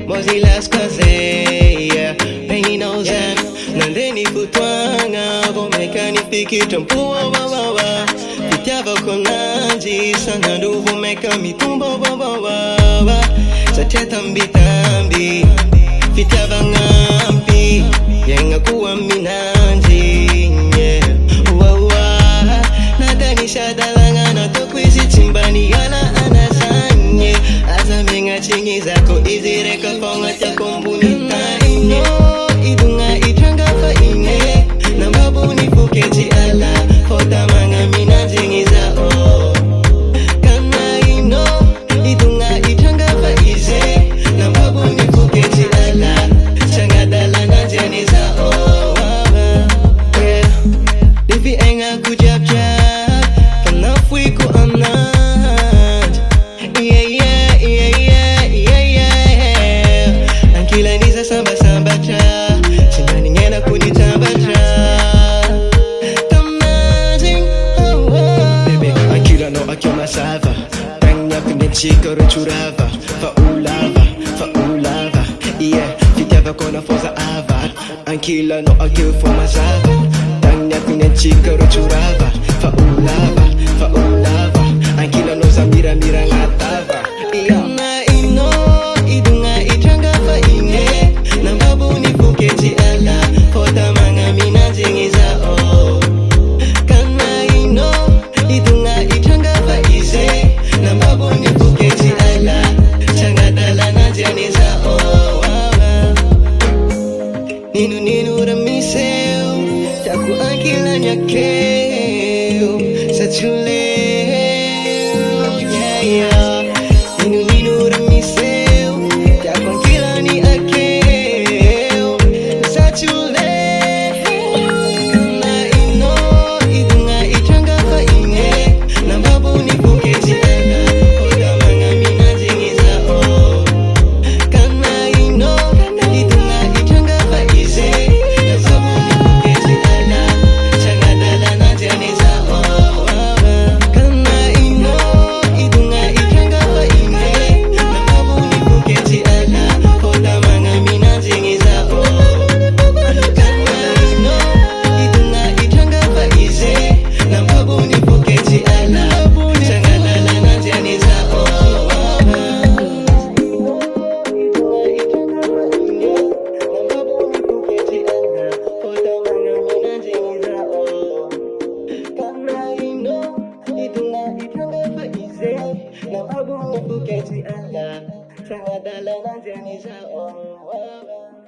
Mozilas kaze Pengi nauzan Nandeni kutwanga Vomeka nifiki tampuwa wawawa Vitiava konanji Sanandu vomeka mitumbo wawawa Sache tambi tambi Vitiava ngampi Yenga kuwa minanji Wawa Nadani shadalanga Natokwisi chimbani Yana anasanye Azamenga chingi zako Izireka fonga chakombuni taine Idunga itanga faine Nambabu nifukeji ala Fota manga mina jingi zao Kana ino Idunga itanga faize Nambabu nifukeji ala Changadala na jeni zao Divi enga kujab jab Kanafui ku anaj Ankila nisa samba samba cha Sinani ngena kunitamba cha Tamnajing Baby, ankila no akiona sava Tanya pinechika rochurava Faulava Yeah, fitava kona foza ava Ankila no akifoma sava Tanya pinechika rochurava Faulava Ankila no zamira mira ngatava Kana ino idunga itanga faine Nambabu nifukeji ala Fota manga mina jingi zao Kana ino idunga itanga faize Nambabu nifukeji ala Changadala na jani zao Ninu ramiseo Taku ankila nyakeo Sachule Ninu ramiseo Taku ankila ni akeo Sachule Kana ino idunga itanga faine Nambabu nifukeji ala Koda manga mina jingi zao Kana ino idunga itanga faize Nambabu nifukeji ala Changadala na jani zao Kana ino idunga itanga faine Nambabu nifukeji ala Koda manga mina jingi zao Kana ino idunga itanga faize Nambabu nifukeji ala Changadala na jani zao Changadala na jani zao